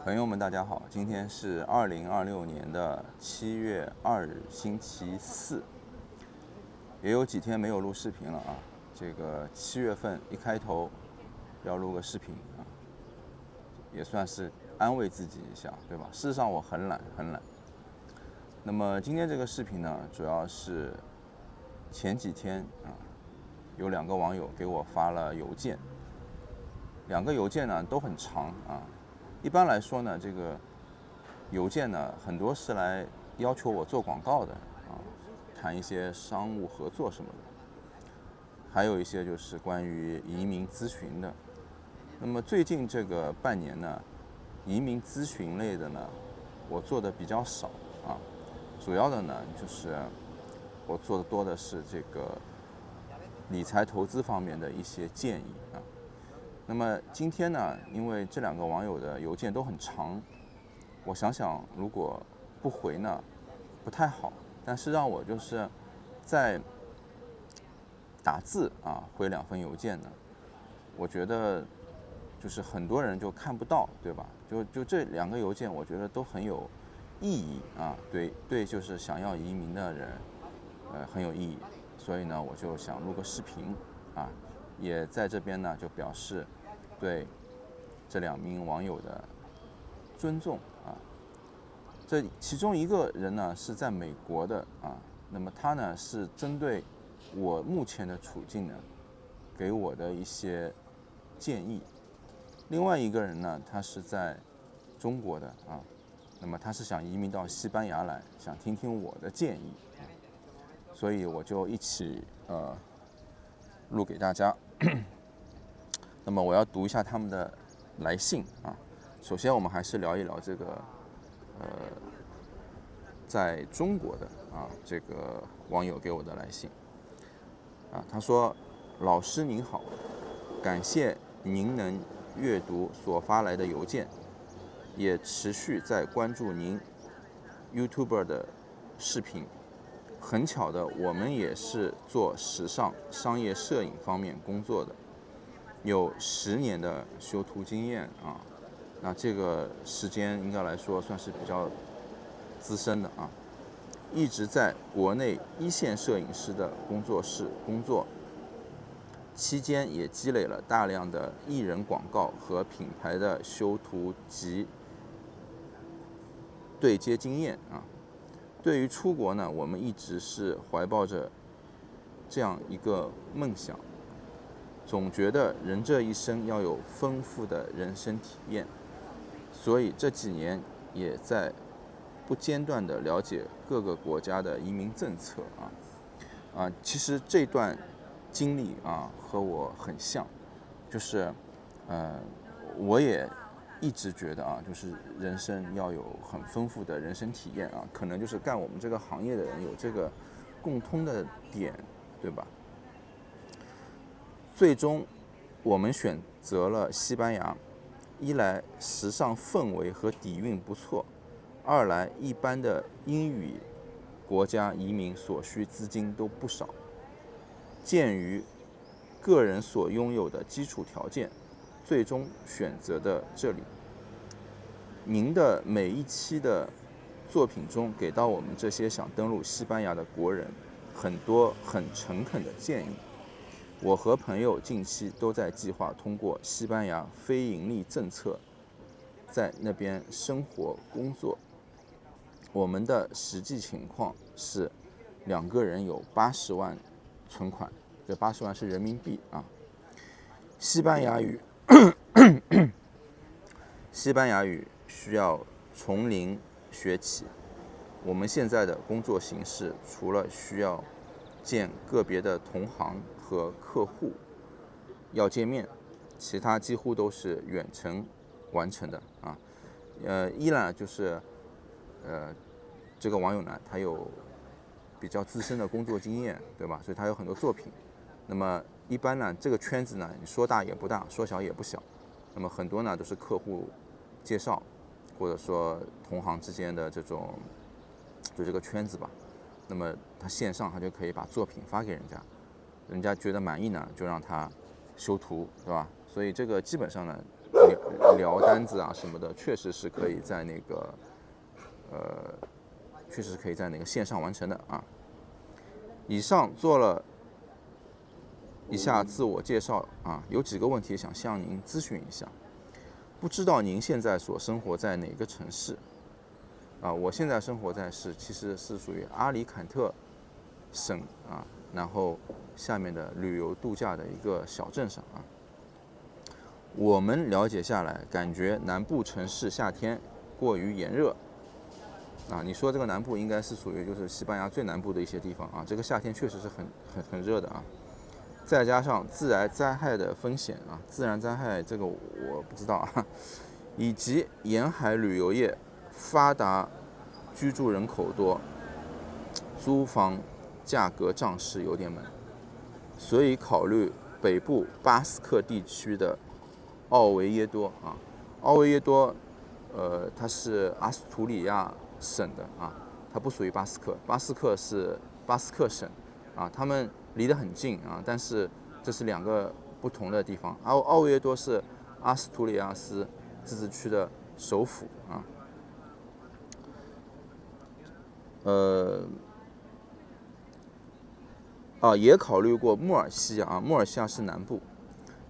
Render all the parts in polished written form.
朋友们，大家好，今天是2026年的7月2日，星期四，也有几天没有录视频了啊。这个7月份一开头要录个视频啊，也算是安慰自己一下，对吧？事实上我很懒。那么今天这个视频呢，主要是前几天啊，有2个网友给我发了邮件，2个邮件呢都很长啊。一般来说呢，这个邮件呢很多是来要求我做广告的啊，谈一些商务合作什么的，还有一些就是关于移民咨询的。那么最近这个半年呢，移民咨询类的呢，我做的比较少啊，主要的呢就是我做的多的是这个理财投资方面的一些建议啊。那么今天呢，因为这2个网友的邮件都很长，我想如果不回呢，不太好。但是让我就是在打字啊回2份邮件呢，我觉得就是很多人就看不到，对吧？就这2个邮件，我觉得都很有意义啊，对，就是想要移民的人，很有意义。所以呢，我就想录个视频啊。也在这边呢，就表示对这2名网友的尊重啊。这其中一个人呢是在美国的啊，那么他呢是针对我目前的处境呢，给我的一些建议。另外一个人呢，他是在中国的啊，那么他是想移民到西班牙来，想听听我的建议，所以我就一起录给大家。那么我要读一下他们的来信啊。首先我们还是聊一聊这个在中国的啊这个网友给我的来信啊。他说：老师您好，感谢您能阅读所发来的邮件，也持续在关注您 YouTuber 的视频。很巧的，我们也是做时尚商业摄影方面工作的，有10年的修图经验啊。那这个时间应该来说算是比较资深的啊。一直在国内1线摄影师的工作室工作，期间也积累了大量的艺人广告和品牌的修图及对接经验啊。对于出国呢，我们一直是怀抱着这样一个梦想，总觉得人这一生要有丰富的人生体验，所以这几年也在不间断地了解各个国家的移民政策啊。其实这段经历啊和我很像，就是我也一直觉得啊，就是人生要有很丰富的人生体验啊，可能就是干我们这个行业的人有这个共通的点，对吧？最终我们选择了西班牙，一来时尚氛围和底蕴不错，二来一般的英语国家移民所需资金都不少。鉴于个人所拥有的基础条件，最终选择的这里。您的每一期的作品中给到我们这些想登陆西班牙的国人很多很诚恳的建议。我和朋友近期都在计划通过西班牙非盈利政策在那边生活工作。我们的实际情况是2个人有80万存款，这80万是人民币啊。西班牙语需要从零学起。我们现在的工作形式，除了需要见个别的同行和客户要见面，其他几乎都是远程完成的啊。一呢就是这个网友呢，他有比较资深的工作经验，对吧？所以他有很多作品。那么一般呢，这个圈子呢，你说大也不大，说小也不小。那么很多呢都是客户介绍，或者说同行之间的这种，就这个圈子吧。那么他线上他就可以把作品发给人家，人家觉得满意呢，就让他修图，对吧？所以这个基本上呢，聊单子啊什么的，确实是可以在那个线上完成的啊。以上做了一下自我介绍啊，有几个问题想向您咨询一下。不知道您现在所生活在哪个城市？我现在生活在其实是属于阿里坎特省啊，然后下面的旅游度假的一个小镇上啊。我们了解下来，感觉南部城市夏天过于炎热啊。你说这个南部应该是属于就是西班牙最南部的一些地方啊，这个夏天确实是很热的啊。再加上自然灾害的风险啊，自然灾害这个我不知道啊，以及沿海旅游业发达，居住人口多，租房价格涨势有点猛，所以考虑北部巴斯克地区的奥维耶多啊。奥维耶多，它是阿斯图里亚省的啊，它不属于巴斯克，巴斯克是巴斯克省啊，他们离得很近啊，但是这是两个不同的地方。奥维耶多是阿斯图里亚斯自治区的首府啊。也考虑过穆尔西亚啊，穆尔西亚是南部，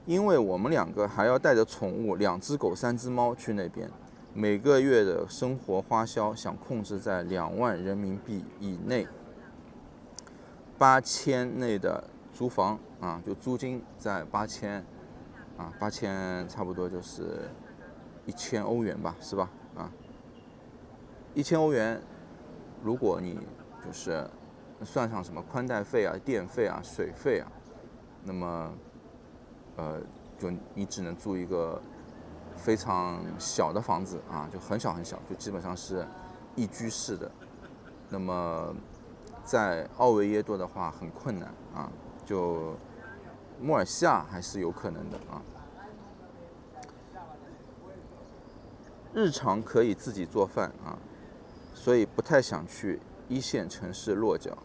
因为我们两个还要带着宠物2只狗3只猫去那边，每个月的生活花销想控制在2万人民币以内，8000内的租房啊，就租金在8000啊，8000差不多就是1000欧元吧，是吧？啊，1000欧元，如果你就是算上什么宽带费啊、电费啊、水费啊，那么就你只能租一个非常小的房子啊，就很小很小，就基本上是一居室的。那么在奥维耶多的话很困难啊，就穆尔西亚还是有可能的啊。日常可以自己做饭啊，所以不太想去1线城市落脚，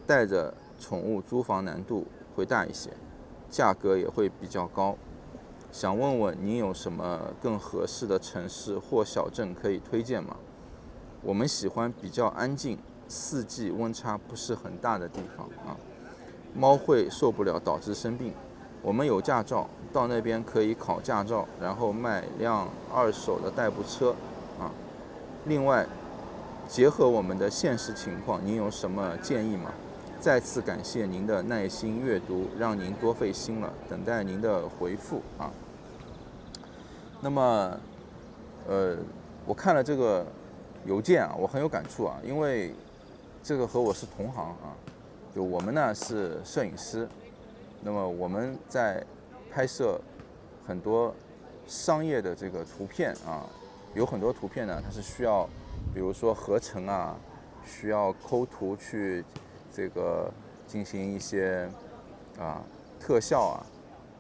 带着宠物租房难度会大一些，价格也会比较高。想问问您有什么更合适的城市或小镇可以推荐吗？我们喜欢比较安静、4季温差不是很大的地方啊。猫会受不了导致生病。我们有驾照，到那边可以考驾照，然后买辆2手的代步车啊。另外，结合我们的现实情况，您有什么建议吗？再次感谢您的耐心阅读，让您多费心了，等待您的回复啊。那么，我看了这个邮件啊，我很有感触啊，因为这个和我是同行啊，就我们呢是摄影师，那么我们在拍摄很多商业的这个图片啊，有很多图片呢，它是需要，比如说合成啊，需要抠图去这个进行一些特效啊，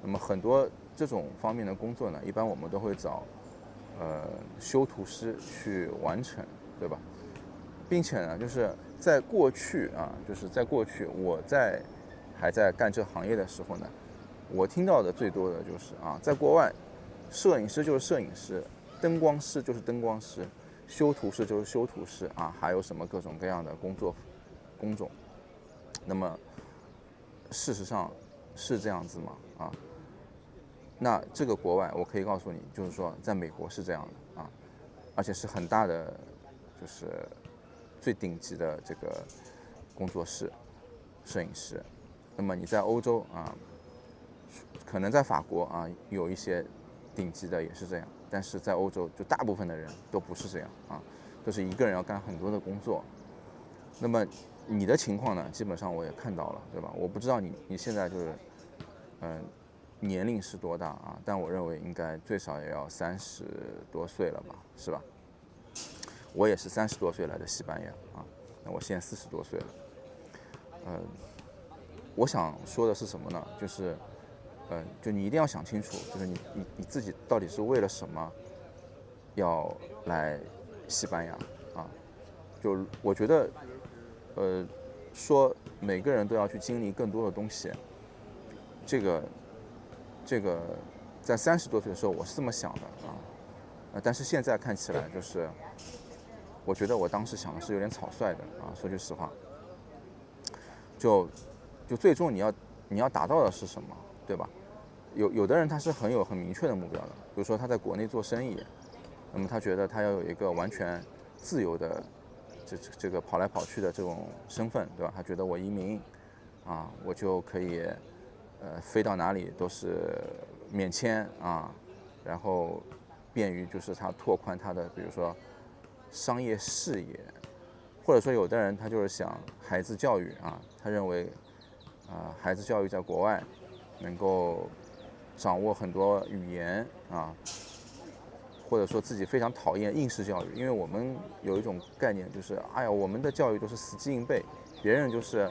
那么很多这种方面的工作呢，一般我们都会找修图师去完成，对吧？并且呢，就是在过去我还在干这行业的时候呢，我听到的最多的就是在国外，摄影师就是摄影师，灯光师就是灯光师，修图师就是修图师啊，还有什么各种各样的工种。那么事实上是这样子吗？啊？那这个国外我可以告诉你，就是说在美国是这样的啊，而且是很大的，就是最顶级的这个工作室摄影师。那么你在欧洲啊，可能在法国啊有一些顶级的也是这样，但是在欧洲就大部分的人都不是这样啊，都是一个人要干很多的工作。那么你的情况呢，基本上我也看到了，对吧？我不知道你现在就是年龄是多大啊？但我认为应该最少也要30多岁了吧，是吧？我也是30多岁来的西班牙啊，那我现在40多岁了。我想说的是什么呢？就是就你一定要想清楚，就是你自己到底是为了什么要来西班牙啊？就我觉得，说每个人都要去经历更多的东西，这个在30多岁的时候我是这么想的但是现在看起来就是，我觉得我当时想的是有点草率的说句实话，就最终你要达到的是什么，对吧？有的人他是很明确的目标的，比如说他在国内做生意，那么他觉得他要有一个完全自由的这个跑来跑去的这种身份，对吧？他觉得我移民我就可以飞到哪里都是免签然后便于就是他拓宽他的比如说商业视野，或者说有的人他就是想孩子教育他认为孩子教育在国外能够掌握很多语言或者说自己非常讨厌应试教育，因为我们有一种概念就是，哎呀，我们的教育都是死记硬背，别人就是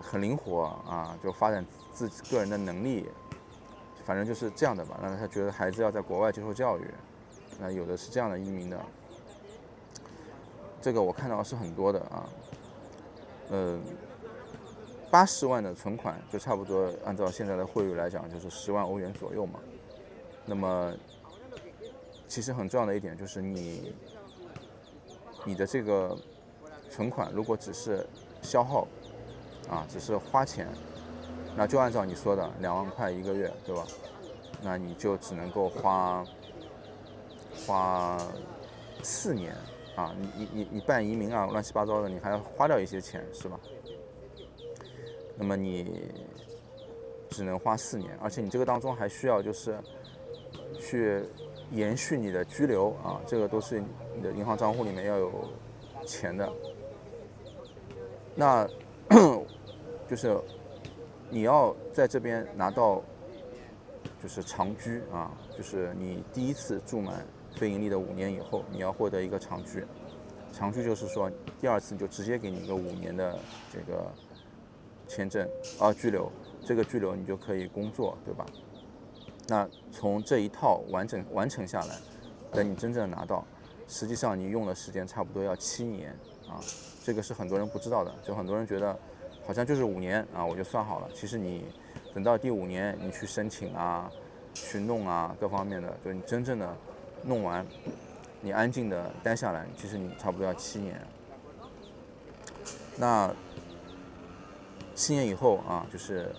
很灵活就发展自己个人的能力，反正就是这样的吧。那他觉得孩子要在国外接受教育，那有的是这样的移民的，这个我看到是很多的80万的存款就差不多按照现在的汇率来讲就是10万欧元左右嘛。那么其实很重要的一点就是你的这个存款如果只是消耗只是花钱，那就按照你说的2万块一个月，对吧？那你就只能够花4年你办移民乱七八糟的，你还要花掉一些钱，是吧？那么你只能花4年，而且你这个当中还需要就是去延续你的居留这个都是你的银行账户里面要有钱的。那就是你要在这边拿到就是长居就是你第一次住满非盈利的5年以后，你要获得一个长居。长居就是说第2次就直接给你一个5年的这个签证居留，这个居留你就可以工作，对吧？那从这一套完成下来，等你真正拿到，实际上你用的时间差不多要7年这个是很多人不知道的，就很多人觉得好像就是5年我就算好了，其实你等到第5年你去申请去弄各方面的，就你真正的弄完，你安静的待下来，其实你差不多要7年。那7年以后就是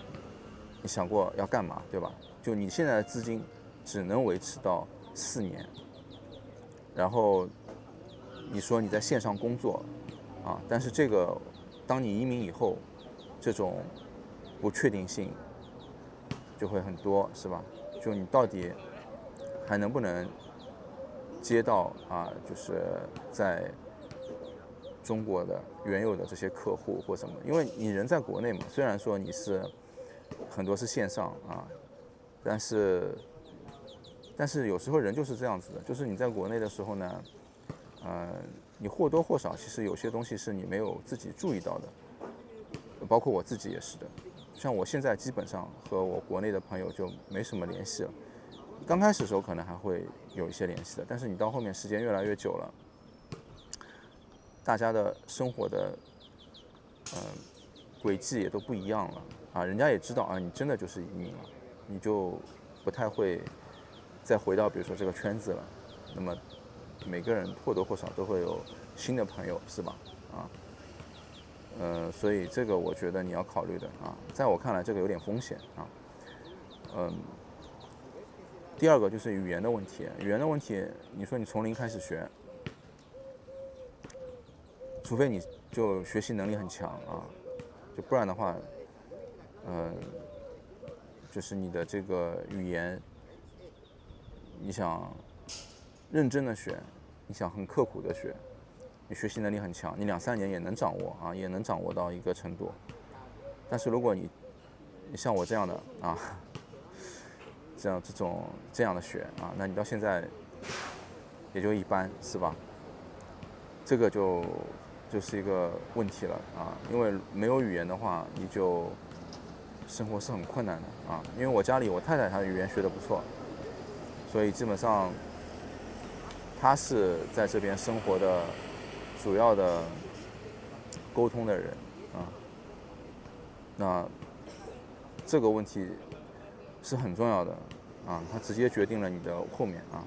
你想过要干嘛，对吧？就你现在的资金只能维持到4年，然后你说你在线上工作但是这个当你移民以后，这种不确定性就会很多，是吧？就你到底还能不能接到就是在中国的原有的这些客户或什么？因为你人在国内嘛，虽然说你是很多是线上但是有时候人就是这样子的，就是你在国内的时候呢，你或多或少其实有些东西是你没有自己注意到的，包括我自己也是的。像我现在基本上和我国内的朋友就没什么联系了，刚开始的时候可能还会有一些联系的，但是你到后面时间越来越久了，大家的生活的轨迹也都不一样了人家也知道你真的就是移民了，你就不太会再回到比如说这个圈子了。那么每个人或多或少都会有新的朋友，是吧？所以这个我觉得你要考虑的在我看来这个有点风险第二个就是语言的问题，你说你从零开始学，除非你就学习能力很强就不然的话，就是你的这个语言，你想认真的学，你想很刻苦的学，你学习能力很强，你2-3年也能掌握也能掌握到一个程度。但是如果你像我这样的这样的学那你到现在也就一般，是吧？这个就是一个问题了因为没有语言的话，你就生活是很困难的因为我家里我太太她语言学得不错，所以基本上她是在这边生活的主要的沟通的人那这个问题是很重要的啊，它直接决定了你的后面啊。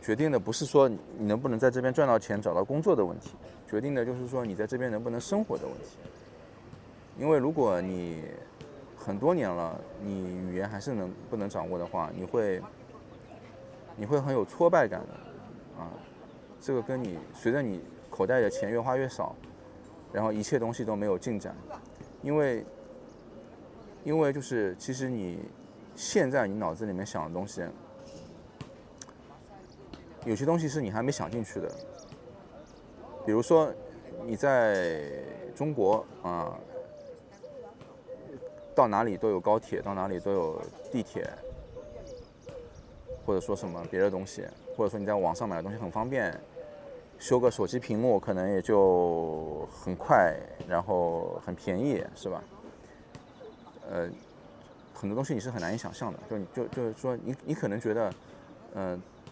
决定的不是说你能不能在这边赚到钱、找到工作的问题，决定的就是说你在这边能不能生活的问题。因为如果你很多年了，你语言还是不能掌握的话，你会很有挫败感的啊。这个跟你随着你口袋的钱越花越少，然后一切东西都没有进展，因为就是其实你现在你脑子里面想的东西，有些东西是你还没想进去的。比如说你在中国啊，到哪里都有高铁，到哪里都有地铁，或者说什么别的东西，或者说你在网上买的东西很方便，修个手机屏幕可能也就很快，然后很便宜，是吧？很多东西你是很难以想象的，就是说你可能觉得，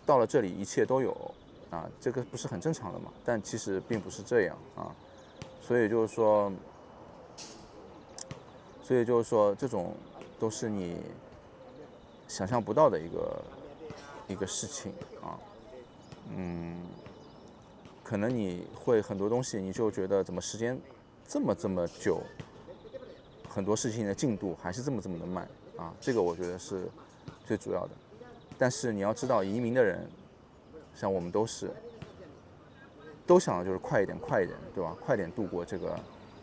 到了这里一切都有啊，这个不是很正常的嘛？但其实并不是这样啊，所以就是说，这种都是你想象不到的一个事情啊，可能你会很多东西你就觉得怎么时间这么久，很多事情的进度还是这么的慢啊，这个我觉得是最主要的。但是你要知道，移民的人，像我们都想的就是快一点，对吧？快点度过这个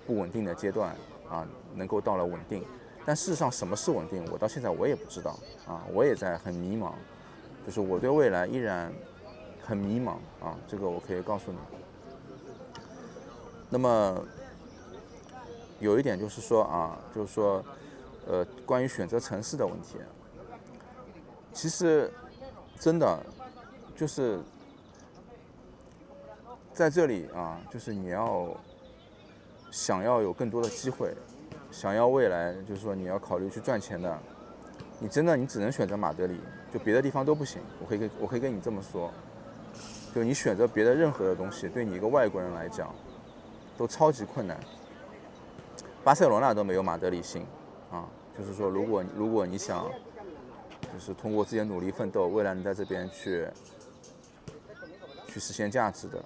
不稳定的阶段啊，能够到了稳定。但事实上，什么是稳定？我到现在我也不知道啊，我也在很迷茫，就是我对未来依然很迷茫啊，这个我可以告诉你。那么有一点就是说啊，关于选择城市的问题，其实真的就是在这里啊，就是你想要有更多的机会，想要未来就是说你要考虑去赚钱的，你只能选择马德里，就别的地方都不行。我可以跟你这么说，就你选择别的任何的东西，对你一个外国人来讲，都超级困难。巴塞罗那都没有马德里行啊，就是说如果你想，就是通过自己的努力奋斗，未来能在这边去实现价值的，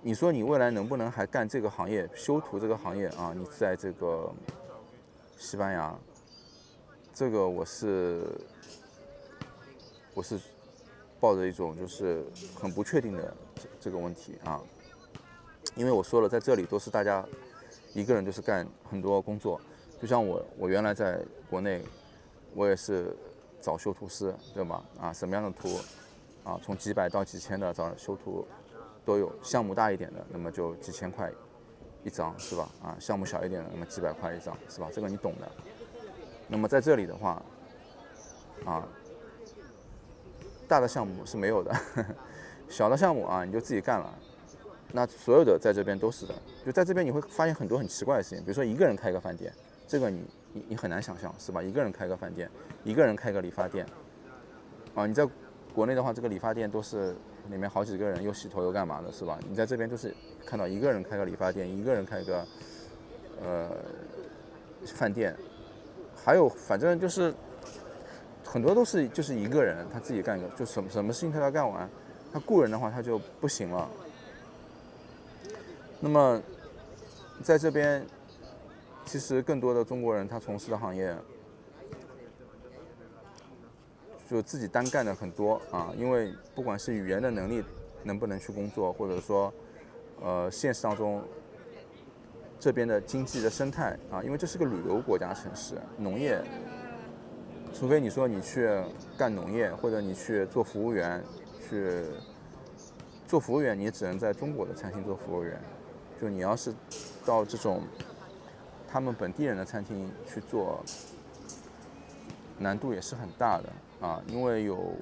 你说你未来能不能还干这个行业，修图这个行业啊？你在这个西班牙，这个我是抱着一种就是很不确定的这个问题啊，因为我说了，在这里都是大家一个人就是干很多工作，就像我原来在国内，我也是找修图师，对吧？啊，什么样的图啊，从几百到几千的找修图都有，项目大一点的，那么就几千块一张，是吧？啊，项目小一点的，那么几百块一张，是吧？这个你懂的。那么在这里的话，啊，大的项目是没有的，小的项目啊，你就自己干了。那所有的在这边都是的，就在这边你会发现很多很奇怪的事情，比如说一个人开个饭店，这个你很难想象，是吧？一个人开个饭店，一个人开个理发店，啊，你在国内的话，这个理发店都是里面好几个人，又洗头又干嘛的，是吧？你在这边就是看到一个人开个理发店，一个人开个饭店，还有反正就是很多都是就是一个人他自己干一个，就什么事情他要干完，他雇人的话他就不行了。那么在这边，其实更多的中国人他从事的行业，就自己单干的很多啊，因为不管是语言的能力能不能去工作，或者说现实当中这边的经济的生态啊，因为这是个旅游国家城市，农业，除非你说你去干农业，或者你去做服务员，去做服务员，你只能在中国的餐厅做服务员。就你要是到这种他们本地人的餐厅去做，难度也是很大的啊，因为有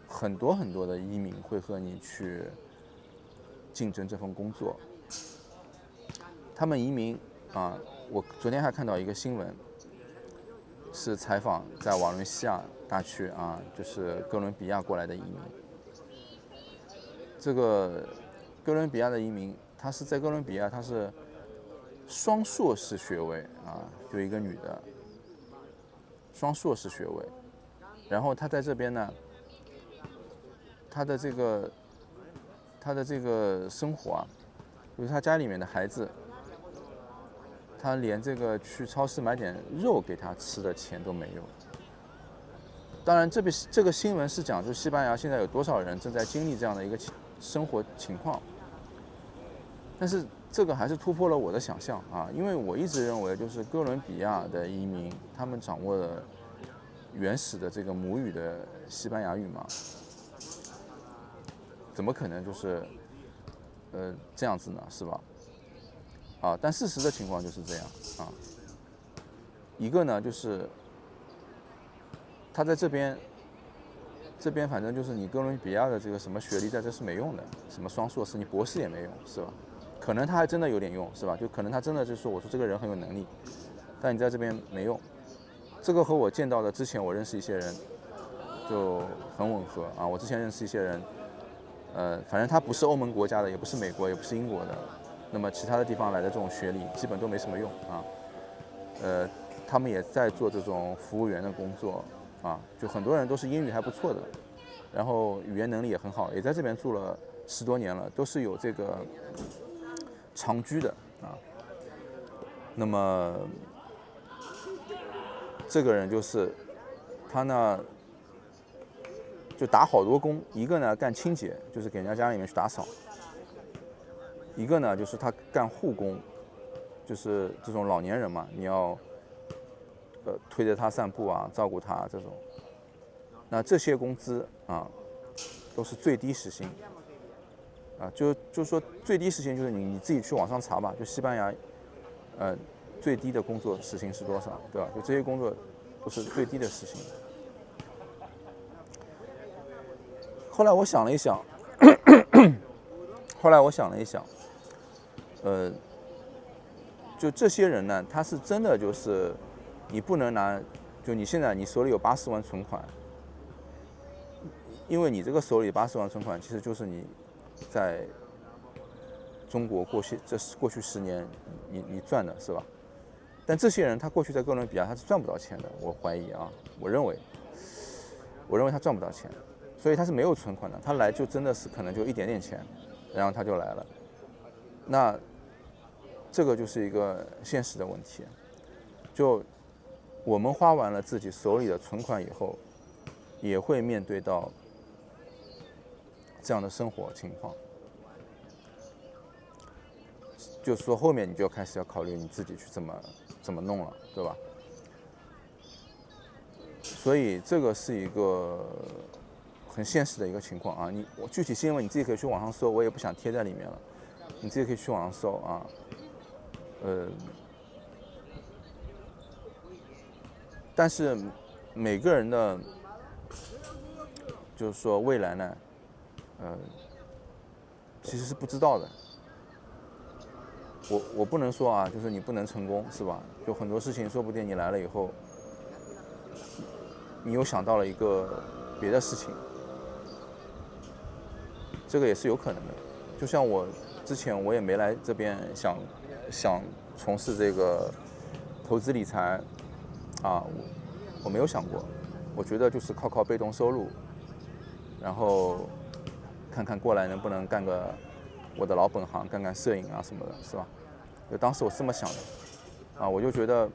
很多的移民会和你去竞争这份工作。他们移民啊，我昨天还看到一个新闻，是采访在瓦伦西亚大区啊，就是哥伦比亚过来的移民。这个哥伦比亚的移民，他是在哥伦比亚，他是双硕士学位啊，就一个女的，双硕士学位，然后他在这边呢，他的这个生活啊，就是他家里面的孩子，他连这个去超市买点肉给他吃的钱都没有。当然，这个新闻是讲，就西班牙现在有多少人正在经历这样的一个生活情况，但是这个还是突破了我的想象啊，因为我一直认为，就是哥伦比亚的移民，他们掌握了原始的这个母语的西班牙语嘛，怎么可能就是这样子呢，是吧？啊，但事实的情况就是这样啊。一个呢，就是他在这边反正就是你哥伦比亚的这个什么学历在这是没用的，什么双硕士，你博士也没用，是吧？可能他还真的有点用，是吧？就可能他真的就是说，我说这个人很有能力，但你在这边没用。这个和我见到的之前我认识一些人就很吻合啊。我之前认识一些人，反正他不是欧盟国家的，也不是美国，也不是英国的，那么其他的地方来的这种学历基本都没什么用啊。他们也在做这种服务员的工作啊，就很多人都是英语还不错的，然后语言能力也很好，也在这边住了10多年了，都是有这个长居的啊。那么这个人就是他呢，就打好多工，一个呢干清洁，就是给人家家里面去打扫；一个呢就是他干护工，就是这种老年人嘛，你要推着他散步啊，照顾他这种。那这些工资啊，都是最低时薪啊，就是说最低时薪就是你自己去网上查吧，就西班牙，最低的工作时薪是多少，对吧？就这些工作都是最低的时薪。后来我想了一想，就这些人呢，他是真的就是，你不能拿，就你现在你手里有80万存款，因为你这个手里80万存款，其实就是你在中国过去10年你赚的是吧？但这些人他过去在哥伦比亚他是赚不到钱的，我怀疑啊，我认为他赚不到钱，所以他是没有存款的，他来就真的是可能就一点点钱，然后他就来了。那这个就是一个现实的问题，就我们花完了自己手里的存款以后，也会面对到这样的生活情况。就是说后面你就开始要考虑你自己去怎么弄了，对吧？所以这个是一个很现实的一个情况啊。我具体新闻你自己可以去网上搜，我也不想贴在里面了，你自己可以去网上搜啊。但是每个人的，就是说未来呢，其实是不知道的。我不能说啊，就是你不能成功，是吧？就很多事情，说不定你来了以后，你又想到了一个别的事情，这个也是有可能的。就像我之前我也没来这边想从事这个投资理财啊，我没有想过，我觉得就是靠被动收入，然后看看过来能不能干个我的老本行，干摄影啊什么的，是吧？就当时我是这么想的，啊，我就觉得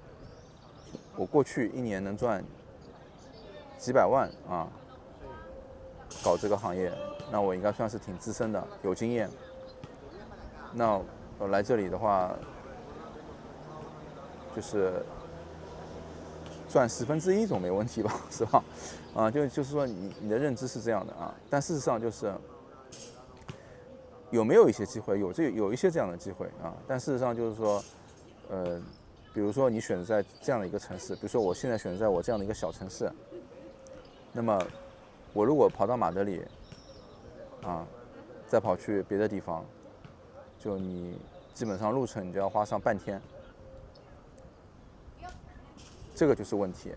我过去1年能赚几百万啊，搞这个行业，那我应该算是挺资深的，有经验。那我来这里的话，就是赚1/10总没问题吧，是吧？啊，就是说你的认知是这样的啊，但事实上就是有没有一些机会，有一些这样的机会啊，但事实上就是说，比如说你选择在这样的一个城市，比如说我现在选择在我这样的一个小城市，那么我如果跑到马德里，啊，再跑去别的地方，就你基本上路程你就要花上半天，这个就是问题。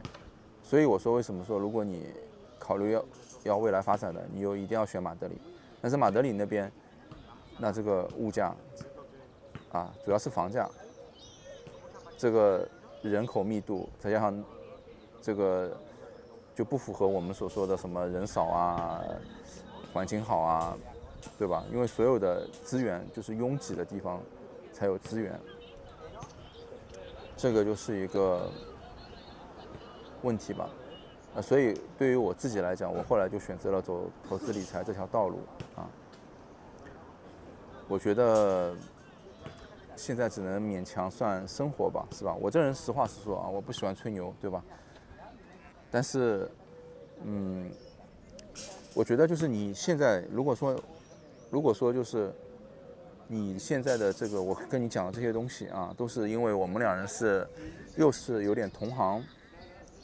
所以我说为什么说如果你考虑要未来发展的，你一定要选马德里。但是马德里那边，那这个物价啊，主要是房价，这个人口密度，再加上这个就不符合我们所说的什么人少啊、环境好啊，对吧？因为所有的资源就是拥挤的地方才有资源，这个就是一个问题吧。所以对于我自己来讲，我后来就选择了走投资理财这条道路啊。我觉得现在只能勉强算生活吧，是吧？我这人实话实说啊，我不喜欢吹牛，对吧？但是，我觉得就是你现在如果说就是你现在的这个，我跟你讲的这些东西啊，都是因为我们两人又是有点同行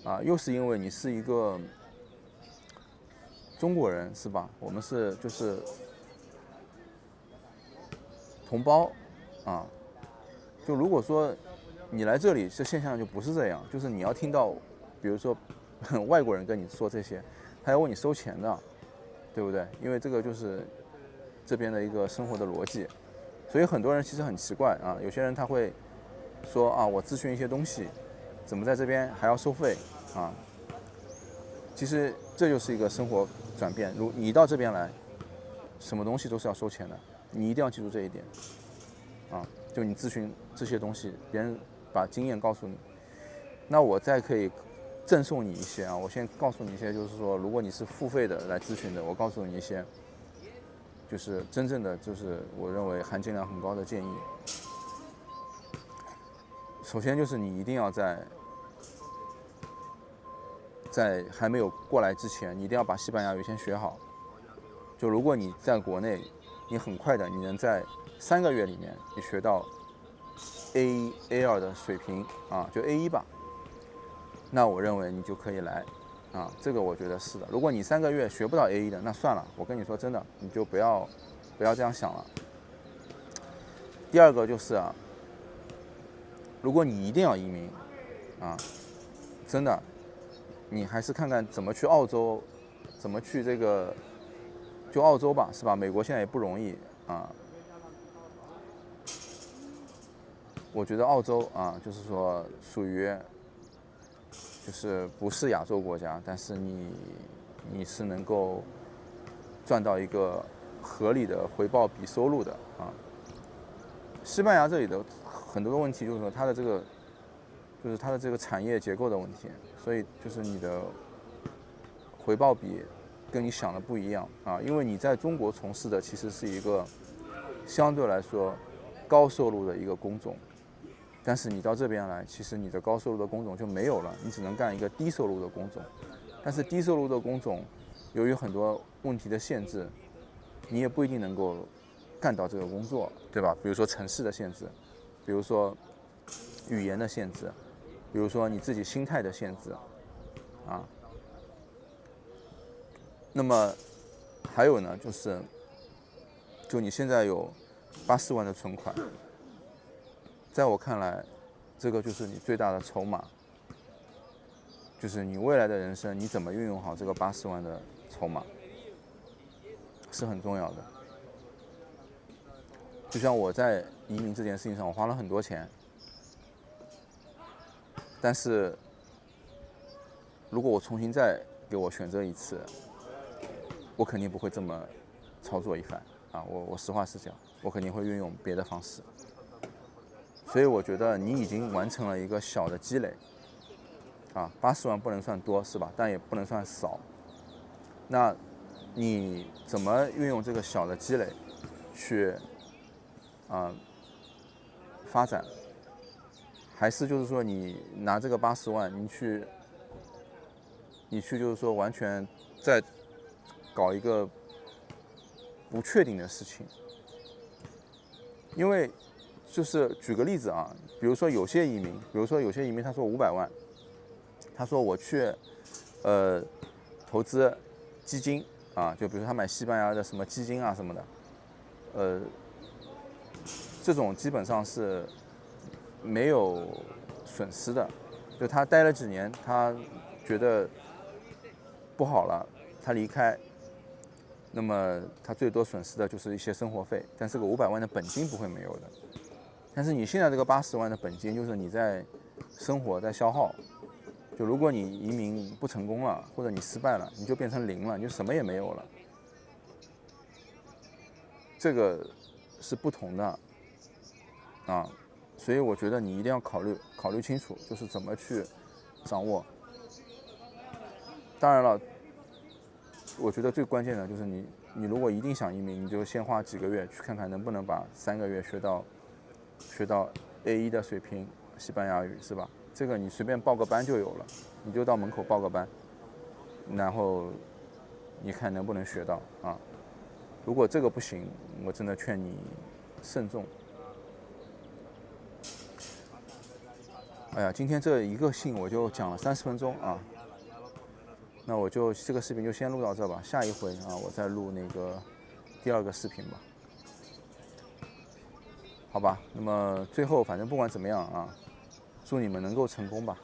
啊，又是因为你是一个中国人，是吧？我们是就是同胞啊。就如果说你来这里，这现象就不是这样，就是你要听到，比如说外国人跟你说这些，他要问你收钱的，对不对？因为这个就是这边的一个生活的逻辑，所以很多人其实很奇怪啊，有些人他会说啊，我咨询一些东西，怎么在这边还要收费啊？其实这就是一个生活转变。如你到这边来，什么东西都是要收钱的，你一定要记住这一点啊。就你咨询这些东西，别人把经验告诉你，那我再可以赠送你一些啊。我先告诉你一些，就是说，如果你是付费的来咨询的，我告诉你一些，就是真正的，就是我认为含金量很高的建议。首先就是你一定要在还没有过来之前，你一定要把西班牙语先学好。就如果你在国内，你很快的，你能在3个月里面你学到 A1、A2的水平啊，就 A1吧，那我认为你就可以来啊，这个我觉得是的。如果你3个月学不到 A1的，那算了，我跟你说真的，你就不要这样想了。第二个就是啊，如果你一定要移民啊，真的，你还是看看怎么去澳洲，怎么去这个就澳洲吧，是吧？美国现在也不容易啊。我觉得澳洲啊，就是说属于就是不是亚洲国家，但是你是能够赚到一个合理的回报比收入的啊。西班牙这里的很多的问题就是说它的这个产业结构的问题，所以就是你的回报比跟你想的不一样啊，因为你在中国从事的其实是一个相对来说高收入的一个工种。但是你到这边来，其实你的高收入的工种就没有了，你只能干一个低收入的工种。但是低收入的工种，由于很多问题的限制，你也不一定能够干到这个工作，对吧？比如说城市的限制，比如说语言的限制，比如说你自己心态的限制，啊。那么还有呢，就你现在有80万的存款。在我看来，这个就是你最大的筹码，就是你未来的人生，你怎么运用好这个80万的筹码，是很重要的。就像我在移民这件事情上，我花了很多钱，但是如果我重新再给我选择一次，我肯定不会这么操作一番啊！我实话实讲，我肯定会运用别的方式。所以我觉得你已经完成了一个小的积累，啊，80万不能算多是吧？但也不能算少。那你怎么运用这个小的积累去发展？还是就是说你拿这个80万，你去就是说完全在搞一个不确定的事情？因为就是举个例子啊，比如说有些移民他说500万，他说我去投资基金啊，就比如他买西班牙的什么基金啊什么的，这种基本上是没有损失的。就他待了几年，他觉得不好了，他离开，那么他最多损失的就是一些生活费，但这个500万的本金不会没有的。但是你现在这个80万的本金，就是你在生活在消耗，就如果你移民不成功了，或者你失败了，你就变成零了，你就什么也没有了。这个是不同的啊，所以我觉得你一定要考虑清楚，就是怎么去掌握。当然了，我觉得最关键的就是你如果一定想移民，你就先花几个月去看看能不能把3个月学到 A1 的水平西班牙语，是吧？这个你随便报个班就有了，你就到门口报个班，然后你看能不能学到啊？如果这个不行，我真的劝你慎重。哎呀，今天这一个信我就讲了30分钟啊，那我就这个视频就先录到这吧，下一回啊我再录那个第2个视频吧，好吧？那么最后反正不管怎么样啊，祝你们能够成功吧。